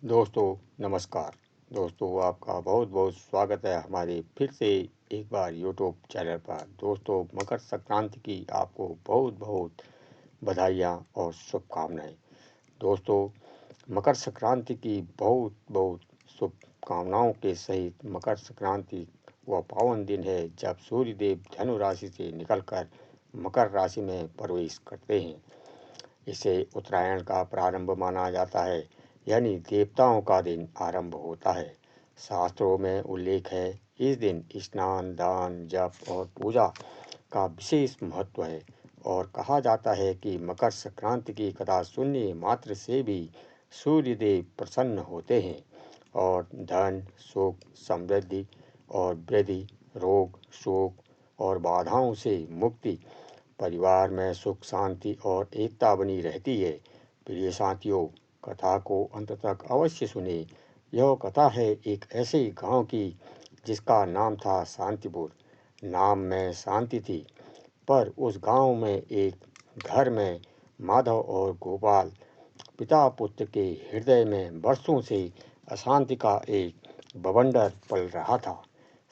दोस्तों नमस्कार। दोस्तों आपका बहुत बहुत स्वागत है हमारे फिर से एक बार यूट्यूब चैनल पर। दोस्तों मकर संक्रांति की आपको बहुत बहुत बधाइयाँ और शुभकामनाएं। दोस्तों मकर संक्रांति की बहुत बहुत शुभकामनाओं के सहित मकर संक्रांति वह पावन दिन है जब सूर्य देव धनु राशि से निकलकर मकर राशि में प्रवेश करते हैं। इसे उत्तरायण का प्रारंभ माना जाता है, यानी देवताओं का दिन आरंभ होता है। शास्त्रों में उल्लेख है, इस दिन स्नान, दान, जप और पूजा का विशेष महत्व है और कहा जाता है कि मकर संक्रांति की कथा सुनने मात्र से भी सूर्य देव प्रसन्न होते हैं और धन, सुख, समृद्धि और वृद्धि, रोग, शोक और बाधाओं से मुक्ति, परिवार में सुख, शांति और एकता बनी रहती है। प्रिय साथियों, कथा को अंत तक अवश्य सुने। यह कथा है एक ऐसे गांव की जिसका नाम था शांतिपुर। नाम में शांति थी, पर उस गांव में एक घर में माधव और गोपाल पिता पुत्र के हृदय में वर्षों से अशांति का एक बवंडर पल रहा था।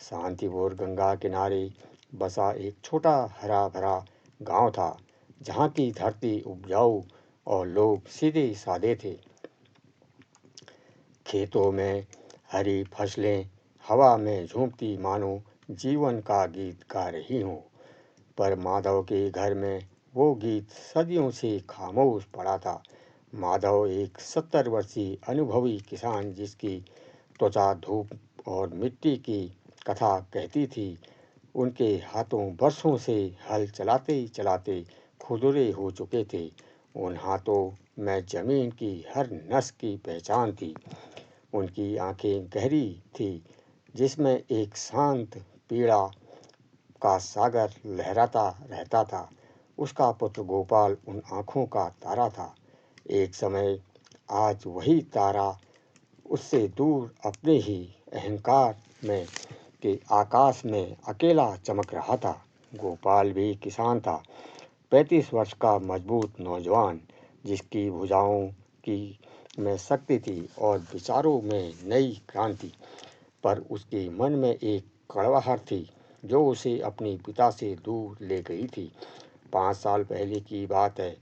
शांतिपुर गंगा किनारे बसा एक छोटा हरा भरा गांव था, जहाँ की धरती उपजाऊ और लोग सीधे साधे थे। खेतों में हरी फसलें हवा में झूमती मानो जीवन का गीत गा रही हों। पर माधव के घर में वो गीत सदियों से खामोश पड़ा था। माधव एक 70 वर्षीय अनुभवी किसान, जिसकी त्वचा धूप और मिट्टी की कथा कहती थी। उनके हाथों वर्षों से हल चलाते चलाते खुरदुरे हो चुके थे। उन हाथों में जमीन की हर नस की पहचान थी। उनकी आंखें गहरी थी, जिसमें एक शांत पीड़ा का सागर लहराता रहता था। उसका पुत्र गोपाल उन आँखों का तारा था। एक समय आज वही तारा उससे दूर अपने ही अहंकार में के आकाश में अकेला चमक रहा था। गोपाल भी किसान था, 35 वर्ष का मजबूत नौजवान, जिसकी भुजाओं की में शक्ति थी और विचारों में नई क्रांति। पर उसके मन में एक कड़वाहट थी जो उसे अपने पिता से दूर ले गई थी। 5 साल पहले की बात है।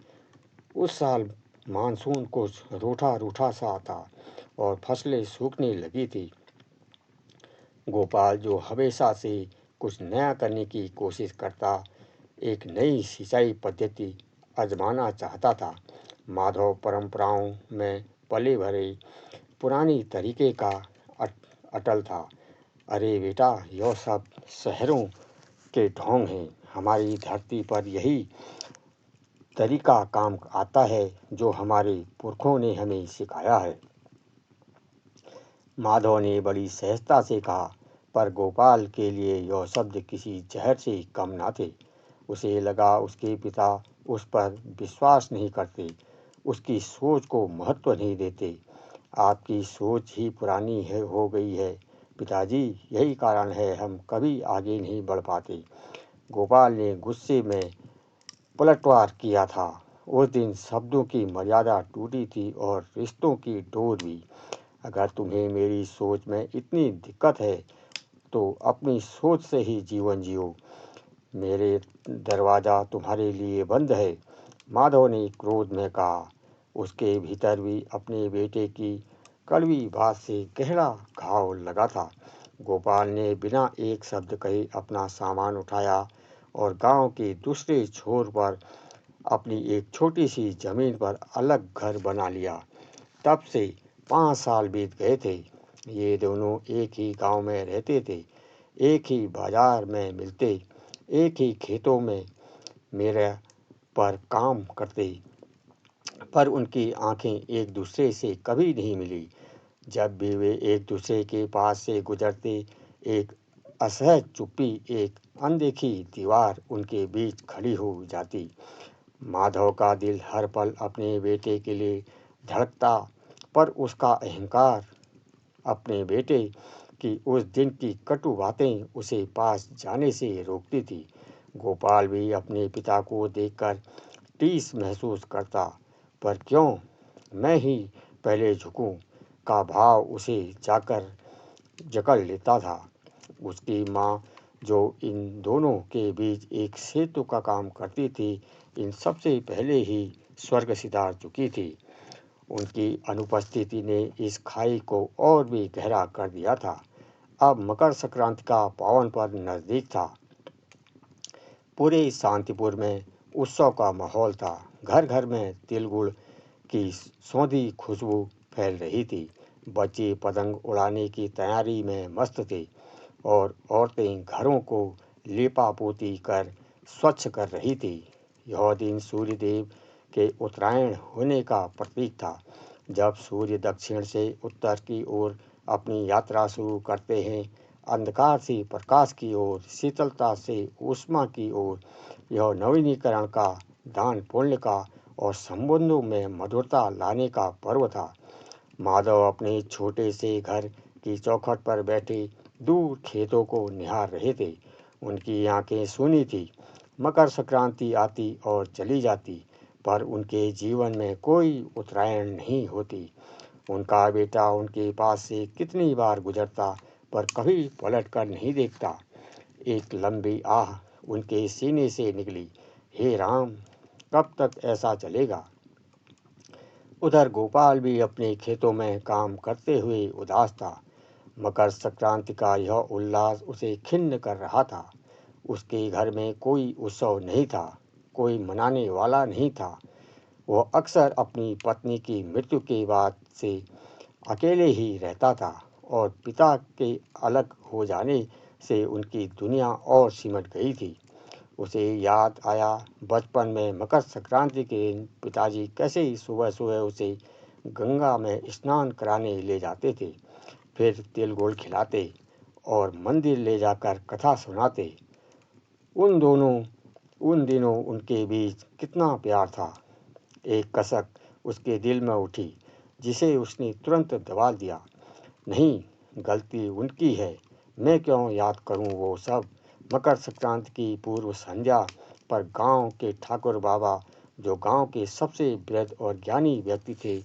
उस साल मानसून कुछ रूठा रूठा सा था और फसलें सूखने लगी थी। गोपाल, जो हमेशा से कुछ नया करने की कोशिश करता, एक नई सिंचाई पद्धति आजमाना चाहता था। माधव परंपराओं में पले भरे पुरानी तरीके का अटल था। अरे बेटा, यह सब शहरों के ढोंग हैं। हमारी धरती पर यही तरीका काम आता है जो हमारे पुरखों ने हमें सिखाया है। माधव ने बड़ी सहजता से कहा, पर गोपाल के लिए यह शब्द किसी जहर से कम न थे। उसे लगा उसके पिता उस पर विश्वास नहीं करते, उसकी सोच को महत्व नहीं देते। आपकी सोच ही पुरानी हो गई है पिताजी, यही कारण है हम कभी आगे नहीं बढ़ पाते। गोपाल ने गुस्से में पलटवार किया था। उस दिन शब्दों की मर्यादा टूटी थी और रिश्तों की डोर भी। अगर तुम्हें मेरी सोच में इतनी दिक्कत है तो अपनी सोच से ही जीवन जियो। मेरे दरवाज़ा तुम्हारे लिए बंद है, माधव ने क्रोध में कहा। उसके भीतर भी अपने बेटे की कड़वी बात से गहरा घाव लगा था। गोपाल ने बिना एक शब्द कहे अपना सामान उठाया और गांव के दूसरे छोर पर अपनी एक छोटी सी जमीन पर अलग घर बना लिया। तब से 5 साल बीत गए थे। ये दोनों एक ही गांव में रहते थे, एक ही बाजार में मिलते, एक ही खेतों में मेरे पर काम करते, पर उनकी आंखें एक दूसरे से कभी नहीं मिली। जब भी वे एक दूसरे के पास से गुजरते, एक असहज चुप्पी, एक अनदेखी दीवार उनके बीच खड़ी हो जाती। माधव का दिल हर पल अपने बेटे के लिए धड़कता, पर उसका अहंकार अपने बेटे की उस दिन की कटु बातें उसे पास जाने से रोकती थी। गोपाल भी अपने पिता को देखकर टीस महसूस करता, पर क्यों मैं ही पहले झुकूं। का भाव उसे जाकर जकड़ लेता था। उसकी माँ, जो इन दोनों के बीच एक सेतु का काम करती थी, इन सबसे पहले ही स्वर्ग सिधार चुकी थी। उनकी अनुपस्थिति ने इस खाई को और भी गहरा कर दिया था। अब मकर संक्रांति का पावन पर्व नज़दीक था। पूरे शांतिपुर में उत्सव का माहौल था। घर घर में तिल गुड़ की सौंधी खुशबू फैल रही थी। बच्चे पतंग उड़ाने की तैयारी में मस्त थे और औरतें घरों को लीपा पोती कर स्वच्छ कर रही थी। यह दिन सूर्यदेव के उत्तरायण होने का प्रतीक था। जब सूर्य दक्षिण से उत्तर की ओर अपनी यात्रा शुरू करते हैं, अंधकार से प्रकाश की ओर, शीतलता से ऊष्मा की ओर, यह नवीनीकरण का, दान पुण्य का और संबंधों में मधुरता लाने का पर्व था। माधव अपने छोटे से घर की चौखट पर बैठे दूर खेतों को निहार रहे थे। उनकी आंखें सूनी थी। मकर संक्रांति आती और चली जाती, पर उनके जीवन में कोई उत्तरायण नहीं होती। उनका बेटा उनके पास से कितनी बार गुजरता, पर कभी पलट कर नहीं देखता। एक लंबी आह उनके सीने से निकली, हे राम, कब तक ऐसा चलेगा। उधर गोपाल भी अपने खेतों में काम करते हुए उदास था। मकर संक्रांति का यह उल्लास उसे खिन्न कर रहा था। उसके घर में कोई उत्सव नहीं था, कोई मनाने वाला नहीं था। वह अक्सर अपनी पत्नी की मृत्यु के बाद से अकेले ही रहता था और पिता के अलग हो जाने से उनकी दुनिया और सिमट गई थी। उसे याद आया बचपन में मकर संक्रांति के दिन पिताजी कैसे ही सुबह सुबह उसे गंगा में स्नान कराने ले जाते थे, फिर तिल गुड़ खिलाते और मंदिर ले जाकर कथा सुनाते। उन दिनों उनके बीच कितना प्यार था। एक कसक उसके दिल में उठी, जिसे उसने तुरंत दबा दिया। नहीं, गलती उनकी है, मैं क्यों याद करूं वो सब। मकर संक्रांति की पूर्व संध्या पर गांव के ठाकुर बाबा, जो गांव के सबसे वृद्ध और ज्ञानी व्यक्ति थे,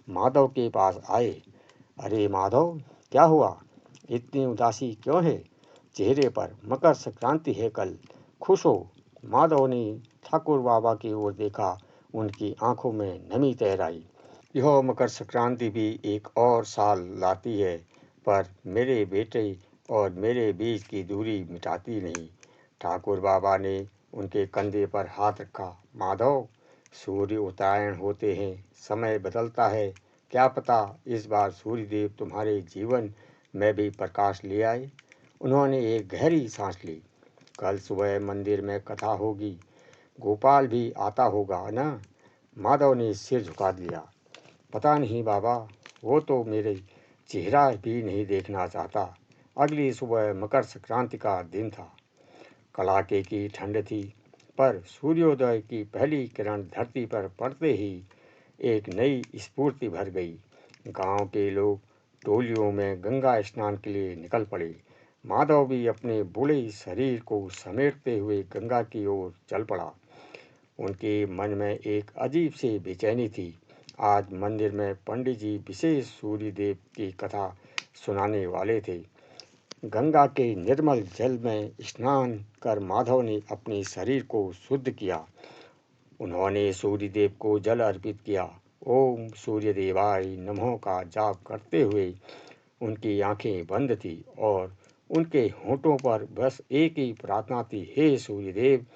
माधव के पास आए। अरे माधव, क्या हुआ, इतनी उदासी क्यों है चेहरे पर, मकर संक्रांति है कल, खुश हो। माधव ने ठाकुर बाबा की ओर देखा। उनकी आंखों में नमी तैर आई। यह मकर संक्रांति भी एक और साल लाती है, पर मेरे बेटे और मेरे बीच की दूरी मिटाती नहीं। ठाकुर बाबा ने उनके कंधे पर हाथ रखा। माधव, सूर्य उत्तरायण होते हैं, समय बदलता है। क्या पता इस बार सूर्यदेव तुम्हारे जीवन में भी प्रकाश ले आए। उन्होंने एक गहरी सांस ली। कल सुबह मंदिर में कथा होगी, गोपाल भी आता होगा ना। माधव ने सिर झुका दिया। पता नहीं बाबा, वो तो मेरे चेहरा भी नहीं देखना चाहता। अगली सुबह मकर संक्रांति का दिन था। कड़ाके की ठंड थी, पर सूर्योदय की पहली किरण धरती पर पड़ते ही एक नई स्फूर्ति भर गई। गांव के लोग टोलियों में गंगा स्नान के लिए निकल पड़े। माधव भी अपने बूढ़े शरीर को समेटते हुए गंगा की ओर चल पड़ा। उनके मन में एक अजीब सी बेचैनी थी। आज मंदिर में पंडित जी विशेष सूर्यदेव की कथा सुनाने वाले थे। गंगा के निर्मल जल में स्नान कर माधव ने अपने शरीर को शुद्ध किया। उन्होंने सूर्यदेव को जल अर्पित किया। ओम सूर्यदेवाय नमः का जाप करते हुए उनकी आंखें बंद थी और उनके होठों पर बस एक ही प्रार्थना थी, हे सूर्यदेव,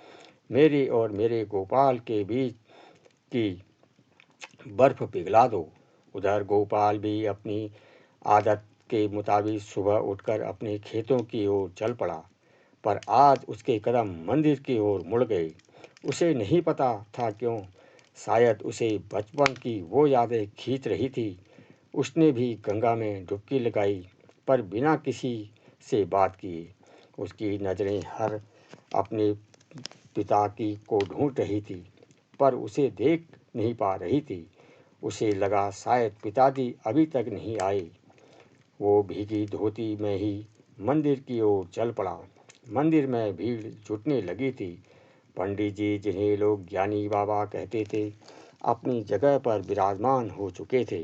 मेरे और मेरे गोपाल के बीच की बर्फ पिघला दो। उधर गोपाल भी अपनी आदत के मुताबिक सुबह उठकर अपने खेतों की ओर चल पड़ा, पर आज उसके कदम मंदिर की ओर मुड़ गए। उसे नहीं पता था क्यों, शायद उसे बचपन की वो यादें खींच रही थी। उसने भी गंगा में डुबकी लगाई, पर बिना किसी से बात किए। उसकी नज़रें हर अपने पिता की को ढूंढ रही थी, पर उसे देख नहीं पा रही थी। उसे लगा शायद पिताजी अभी तक नहीं आए। वो भीगी धोती में ही मंदिर की ओर चल पड़ा। मंदिर में भीड़ जुटने लगी थी। पंडित जी, जिन्हें लोग ज्ञानी बाबा कहते थे, अपनी जगह पर विराजमान हो चुके थे।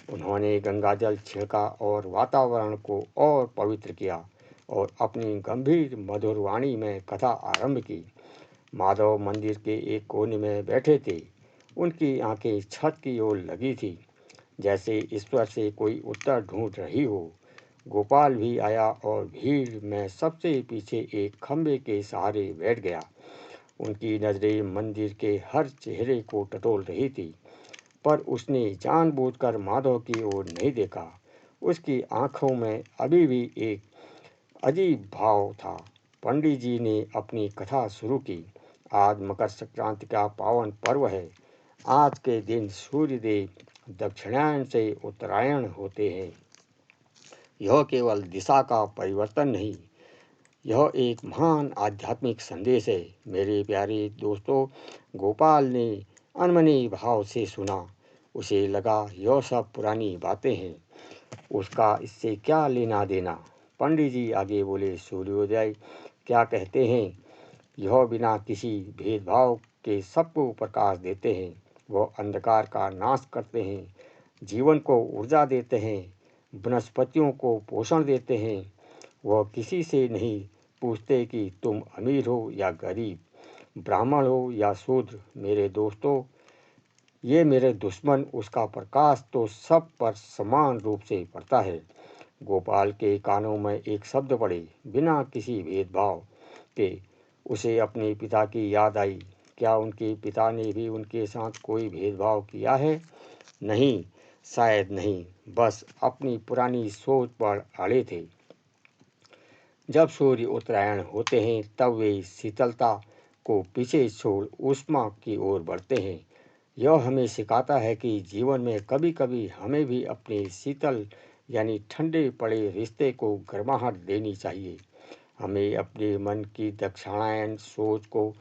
उन्होंने गंगाजल छिड़का और वातावरण को और पवित्र किया और अपनी गंभीर मधुर वाणी में कथा आरंभ की। माधव मंदिर के एक कोने में बैठे थे। उनकी आंखें छत की ओर लगी थी, जैसे ईश्वर से कोई उत्तर ढूंढ रही हो। गोपाल भी आया और भीड़ में सबसे पीछे एक खंबे के सहारे बैठ गया। उनकी नजरें मंदिर के हर चेहरे को टटोल रही थी, पर उसने जानबूझकर माधव की ओर नहीं देखा। उसकी आंखों में अभी भी एक अजीब भाव था। पंडित जी ने अपनी कथा शुरू की। आज मकर संक्रांति का पावन पर्व है। आज के दिन सूर्य देव दक्षिणायन से उत्तरायण होते हैं। यह केवल दिशा का परिवर्तन नहीं, यह एक महान आध्यात्मिक संदेश है। मेरे प्यारे दोस्तों, गोपाल ने अनमने भाव से सुना। उसे लगा यह सब पुरानी बातें हैं, उसका इससे क्या लेना देना। पंडित जी आगे बोले, सूर्योदय क्या कहते हैं? यह बिना किसी भेदभाव के सबको प्रकाश देते हैं। वह अंधकार का नाश करते हैं, जीवन को ऊर्जा देते हैं, वनस्पतियों को पोषण देते हैं। वह किसी से नहीं पूछते कि तुम अमीर हो या गरीब, ब्राह्मण हो या शूद्र। मेरे दोस्तों, ये मेरे दुश्मन, उसका प्रकाश तो सब पर समान रूप से पड़ता है। गोपाल के कानों में एक शब्द पड़े, बिना किसी भेदभाव के। उसे अपने पिता की याद आई। क्या उनके पिता ने भी उनके साथ कोई भेदभाव किया है? नहीं, शायद नहीं, बस अपनी पुरानी सोच पर अड़े थे। जब सूर्य उत्तरायण होते हैं तब वे शीतलता को पीछे छोड़ ऊष्मा की ओर बढ़ते हैं। यह हमें सिखाता है कि जीवन में कभी कभी हमें भी अपने शीतल यानी ठंडे पड़े रिश्ते को गर्माहट देनी चाहिए। हमें अपने मन की दक्षिणायन सोच को,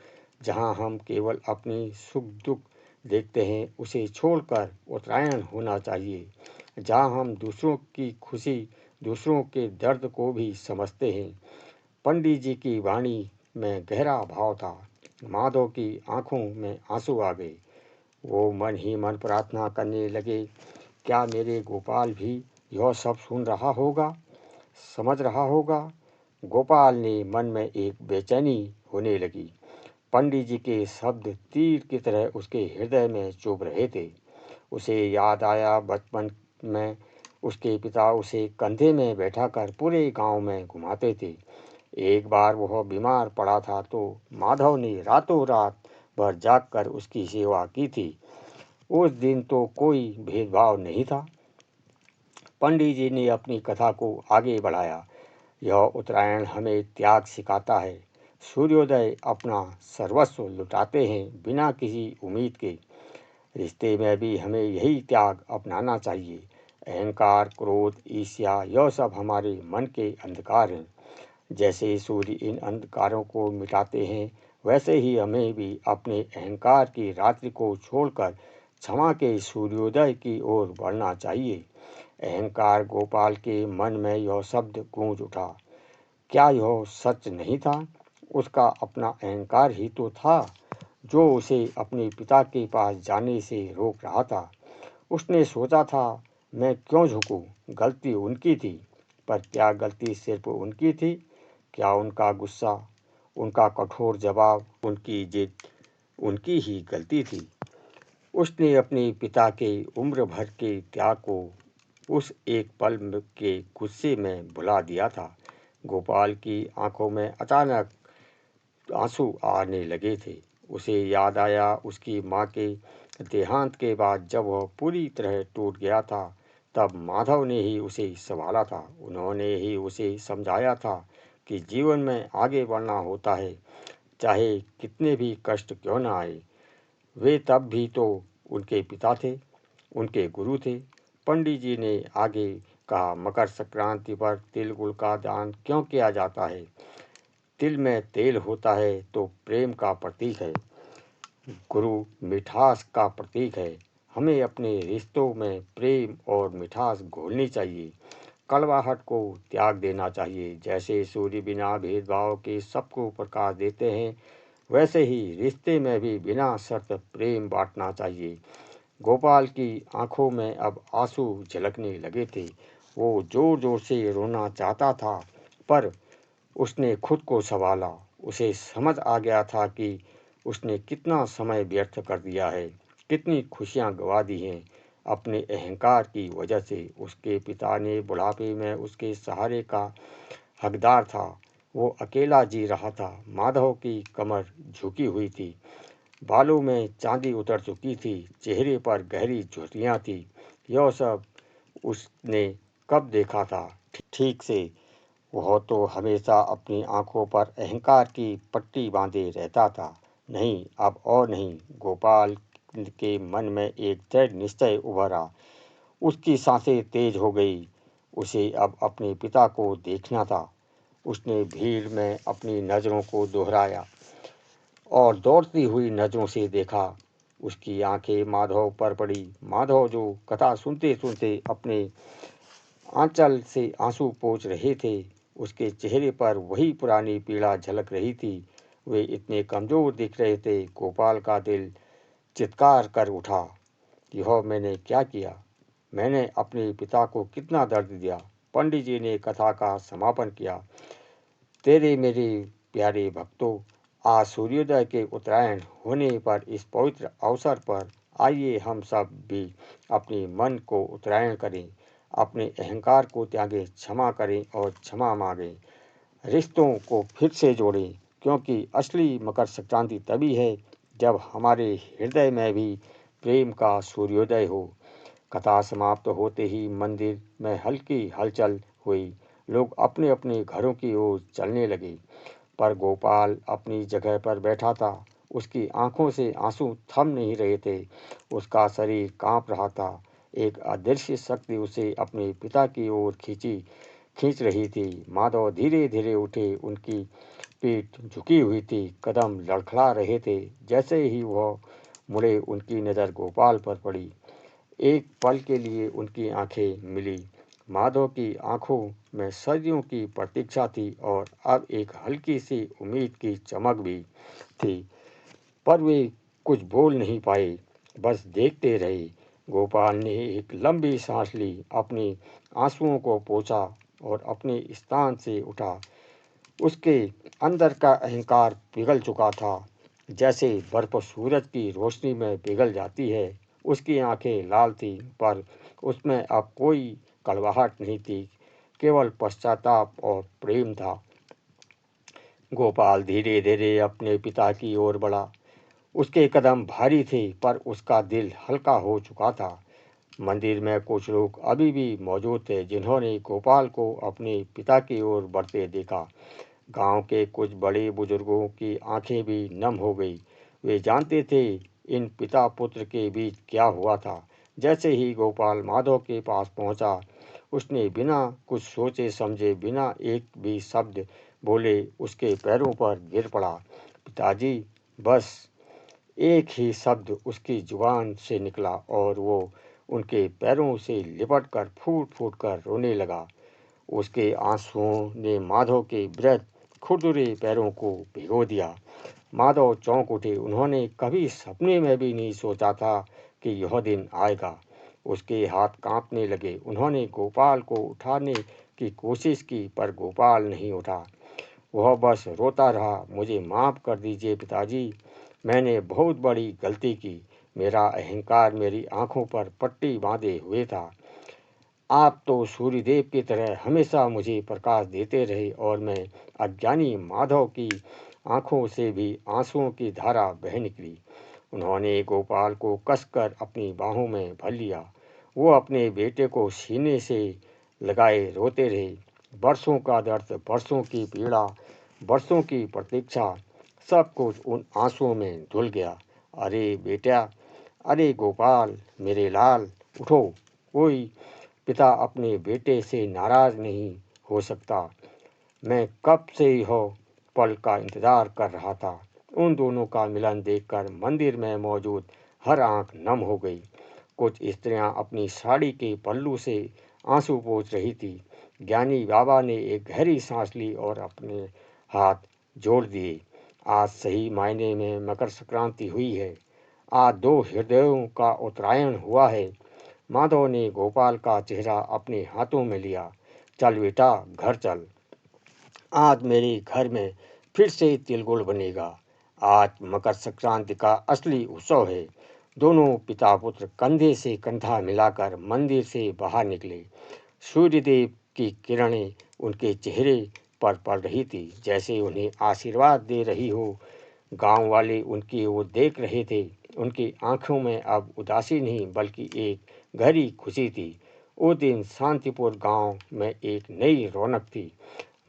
जहां हम केवल अपनी सुख दुख देखते हैं, उसे छोड़कर उत्तरायण होना चाहिए, जहां हम दूसरों की खुशी, दूसरों के दर्द को भी समझते हैं। पंडित जी की वाणी में गहरा भाव था। माधव की आंखों में आंसू आ गए। वो मन ही मन प्रार्थना करने लगे, क्या मेरे गोपाल भी यह सब सुन रहा होगा, समझ रहा होगा? गोपाल ने मन में एक बेचैनी होने लगी। पंडित जी के शब्द तीर की तरह उसके हृदय में चुभ रहे थे। उसे याद आया बचपन में उसके पिता उसे कंधे में बैठाकर पूरे गांव में घुमाते थे। एक बार वह बीमार पड़ा था तो माधव ने रातों रात भर जागकर उसकी सेवा की थी। उस दिन तो कोई भेदभाव नहीं था। पंडित जी ने अपनी कथा को आगे बढ़ाया। यह उत्तरायण हमें त्याग सिखाता है। सूर्योदय अपना सर्वस्व लुटाते हैं बिना किसी उम्मीद के। रिश्ते में भी हमें यही त्याग अपनाना चाहिए। अहंकार, क्रोध, ईर्ष्या, यह सब हमारे मन के अंधकार हैं। जैसे सूर्य इन अंधकारों को मिटाते हैं, वैसे ही हमें भी अपने अहंकार की रात्रि को छोड़कर क्षमा के सूर्योदय की ओर बढ़ना चाहिए। अहंकार, गोपाल के मन में यह शब्द गूंज उठा। क्या यह सच नहीं था? उसका अपना अहंकार ही तो था जो उसे अपने पिता के पास जाने से रोक रहा था। उसने सोचा था, मैं क्यों झुकूं? गलती उनकी थी। पर क्या गलती सिर्फ उनकी थी? क्या उनका गुस्सा, उनका कठोर जवाब, उनकी जिद उनकी ही गलती थी? उसने अपने पिता के उम्र भर के त्याग को उस एक पल के गुस्से में भुला दिया था। गोपाल की आंखों में अचानक आंसू आने लगे थे। उसे याद आया उसकी माँ के देहांत के बाद जब वह पूरी तरह टूट गया था, तब माधव ने ही उसे संभाला था। उन्होंने ही उसे समझाया था कि जीवन में आगे बढ़ना होता है, चाहे कितने भी कष्ट क्यों न आए। वे तब भी तो उनके पिता थे, उनके गुरु थे। पंडित जी ने आगे कहा, मकर संक्रांति पर तिल गुड़ का दान क्यों किया जाता है? तिल में तेल होता है तो प्रेम का प्रतीक है, गुरु मिठास का प्रतीक है। हमें अपने रिश्तों में प्रेम और मिठास घोलनी चाहिए, कड़वाहट को त्याग देना चाहिए। जैसे सूर्य बिना भेदभाव के सबको प्रकाश देते हैं, वैसे ही रिश्ते में भी बिना शर्त प्रेम बांटना चाहिए। गोपाल की आंखों में अब आंसू झलकने लगे थे। वो जोर जोर से रोना चाहता था, पर उसने खुद को संभाला। उसे समझ आ गया था कि उसने कितना समय व्यर्थ कर दिया है, कितनी खुशियां गंवा दी हैं अपने अहंकार की वजह से। उसके पिता ने बुढ़ापे में उसके सहारे का हकदार था। वो अकेला जी रहा था। माधव की कमर झुकी हुई थी, बालों में चांदी उतर चुकी थी, चेहरे पर गहरी झुर्रियां थी। यह सब उसने कब देखा था ठीक से? वह तो हमेशा अपनी आंखों पर अहंकार की पट्टी बांधे रहता था। नहीं, अब और नहीं। गोपाल के मन में एक दृढ़ निश्चय उभरा। उसकी सांसें तेज हो गई। उसे अब अपने पिता को देखना था। उसने भीड़ में अपनी नज़रों को दोहराया और दौड़ती हुई नज़रों से देखा। उसकी आंखें माधव पर पड़ी। माधव, जो कथा सुनते सुनते अपने आंचल से आंसू पोंछ रहे थे, उसके चेहरे पर वही पुरानी पीड़ा झलक रही थी। वे इतने कमज़ोर दिख रहे थे। गोपाल का दिल चित्कार कर उठा, यह मैंने क्या किया? मैंने अपने पिता को कितना दर्द दिया। पंडित जी ने कथा का समापन किया। तेरे मेरे प्यारे भक्तों, आज सूर्योदय के उत्तरायण होने पर इस पवित्र अवसर पर आइए हम सब भी अपने मन को उत्तरायण करें, अपने अहंकार को त्यागें, क्षमा करें और क्षमा मांगें, रिश्तों को फिर से जोड़ें, क्योंकि असली मकर संक्रांति तभी है जब हमारे हृदय में भी प्रेम का सूर्योदय हो। कथा समाप्त होते ही मंदिर में हल्की हलचल हुई। लोग अपने अपने घरों की ओर चलने लगे, पर गोपाल अपनी जगह पर बैठा था। उसकी आंखों से आंसू थम नहीं रहे थे। उसका शरीर कांप रहा था। एक अदृश्य शक्ति उसे अपने पिता की ओर खींच रही थी। माधव धीरे धीरे उठे। उनकी पीठ झुकी हुई थी, कदम लड़खड़ा रहे थे। जैसे ही वह मुड़े, उनकी नज़र गोपाल पर पड़ी। एक पल के लिए उनकी आंखें मिली। माधव की आंखों में सदियों की प्रतीक्षा थी और अब एक हल्की सी उम्मीद की चमक भी थी, पर वे कुछ बोल नहीं पाए, बस देखते रहे। गोपाल ने एक लंबी सांस ली, अपने आंसुओं को पोंछा और अपने स्थान से उठा। उसके अंदर का अहंकार पिघल चुका था, जैसे बर्फ सूरज की रोशनी में पिघल जाती है। उसकी आंखें लाल थीं, पर उसमें अब कोई कड़वाहट नहीं थी, केवल पश्चाताप और प्रेम था। गोपाल धीरे धीरे अपने पिता की ओर बढ़ा। उसके कदम भारी थे, पर उसका दिल हल्का हो चुका था। मंदिर में कुछ लोग अभी भी मौजूद थे, जिन्होंने गोपाल को अपने पिता की ओर बढ़ते देखा। गांव के कुछ बड़े बुजुर्गों की आंखें भी नम हो गई। वे जानते थे इन पिता पुत्र के बीच क्या हुआ था। जैसे ही गोपाल माधव के पास पहुंचा, उसने बिना कुछ सोचे समझे, बिना एक भी शब्द बोले, उसके पैरों पर गिर पड़ा। पिताजी! बस एक ही शब्द उसकी जुबान से निकला और वो उनके पैरों से लिपट कर फूट फूट कर रोने लगा। उसके आंसुओं ने माधव के वृद्ध खुरदुरे पैरों को भिगो दिया। माधव चौंक उठे। उन्होंने कभी सपने में भी नहीं सोचा था कि यह दिन आएगा। उसके हाथ कांपने लगे। उन्होंने गोपाल को उठाने की कोशिश की, पर गोपाल नहीं उठा। वह बस रोता रहा। मुझे माफ़ कर दीजिए पिताजी, मैंने बहुत बड़ी गलती की। मेरा अहंकार मेरी आंखों पर पट्टी बांधे हुए था। आप तो सूर्यदेव की तरह हमेशा मुझे प्रकाश देते रहे और मैं अज्ञानी माधव की आंखों से भी आंसुओं की धारा बह निकली। उन्होंने गोपाल को कसकर अपनी बाहों में भर लिया। वो अपने बेटे को सीने से लगाए रोते रहे। बरसों का दर्द, बरसों की पीड़ा, बरसों की प्रतीक्षा, सब कुछ उन आंसुओं में धुल गया। अरे बेटा, अरे गोपाल, मेरे लाल, उठो। कोई पिता अपने बेटे से नाराज नहीं हो सकता। मैं कब से यह पल का इंतजार कर रहा था। उन दोनों का मिलन देखकर मंदिर में मौजूद हर आंख नम हो गई। कुछ स्त्रियां अपनी साड़ी के पल्लू से आंसू पोंछ रही थी। ज्ञानी बाबा ने एक गहरी सांस ली और अपने हाथ जोड़ दिए। आज सही मायने में मकर संक्रांति हुई है। आज 2 हृदयों का उत्तरायण हुआ है। माधव ने गोपाल का चेहरा अपने हाथों में लिया। चल बेटा, घर चल। आज मेरे घर में फिर से तिलगुड़ बनेगा। आज मकर संक्रांति का असली उत्सव है। दोनों पिता पुत्र कंधे से कंधा मिलाकर मंदिर से बाहर निकले। सूर्यदेव की किरणें उनके चेहरे पर पड़ रही थी, जैसे उन्हें आशीर्वाद दे रही हो। गांव वाले उनकी ओर देख रहे थे। उनकी आंखों में अब उदासी नहीं, बल्कि एक गहरी खुशी थी। उस दिन शांतिपुर गांव में एक नई रौनक थी।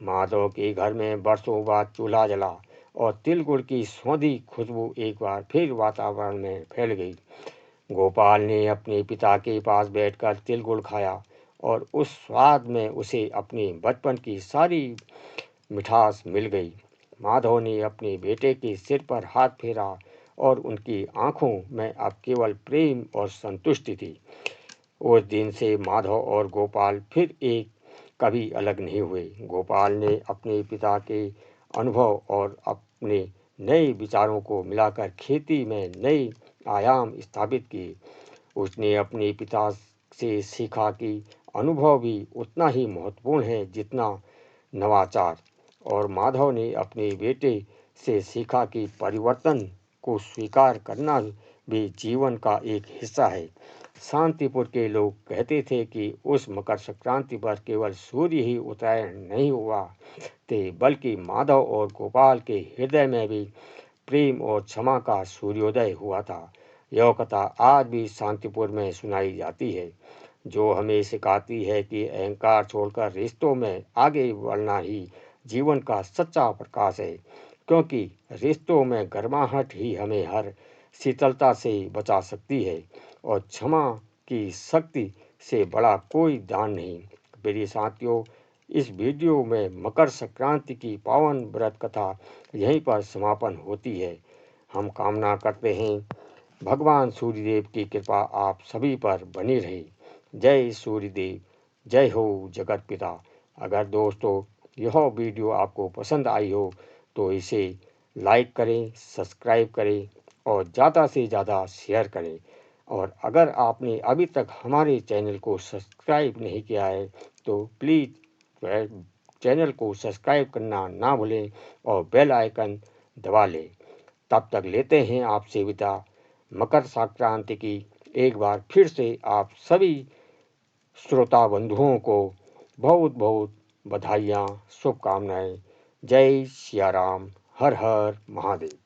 माधव के घर में बरसों बाद चूल्हा जला और तिलगुड़ की सौंधी खुशबू एक बार फिर वातावरण में फैल गई। गोपाल ने अपने पिता के पास बैठकर तिलगुड़ खाया और उस स्वाद में उसे अपने बचपन की सारी मिठास मिल गई। माधव ने अपने बेटे के सिर पर हाथ फेरा और उनकी आंखों में अब केवल प्रेम और संतुष्टि थी। उस दिन से माधव और गोपाल फिर एक कभी अलग नहीं हुए। गोपाल ने अपने पिता के अनुभव और अपने नए विचारों को मिलाकर खेती में नए आयाम स्थापित किए। उसने अपने पिता से सीखा कि अनुभव भी उतना ही महत्वपूर्ण है जितना नवाचार, और माधव ने अपने बेटे से सीखा कि परिवर्तन को स्वीकार करना भी जीवन का एक हिस्सा है। शांतिपुर के लोग कहते थे कि उस मकर संक्रांति पर केवल सूर्य ही उत्तरायण नहीं हुआ थे, बल्कि माधव और गोपाल के हृदय में भी प्रेम और क्षमा का सूर्योदय हुआ था। यह कथा आज भी शांतिपुर में सुनाई जाती है, जो हमें सिखाती है कि अहंकार छोड़कर रिश्तों में आगे बढ़ना ही जीवन का सच्चा प्रकाश है, क्योंकि रिश्तों में गर्माहट ही हमें हर शीतलता से बचा सकती है और क्षमा की शक्ति से बड़ा कोई दान नहीं। मेरे साथियों, इस वीडियो में मकर संक्रांति की पावन व्रत कथा यहीं पर समापन होती है। हम कामना करते हैं भगवान सूर्यदेव की कृपा आप सभी पर बनी रहे। जय सूर्यदेव, जय हो जगत पिता। अगर दोस्तों यह वीडियो आपको पसंद आई हो तो इसे लाइक करें, सब्सक्राइब करें और ज़्यादा से ज़्यादा शेयर करें। और अगर आपने अभी तक हमारे चैनल को सब्सक्राइब नहीं किया है तो प्लीज़ चैनल को सब्सक्राइब करना ना भूलें और बेल आइकन दबा लें। तब तक लेते हैं आपसे विदा। मकर संक्रांति की एक बार फिर से आप सभी श्रोता बंधुओं को बहुत बहुत बधाइयाँ, शुभकामनाएं। जय सिया राम, हर हर महादेव।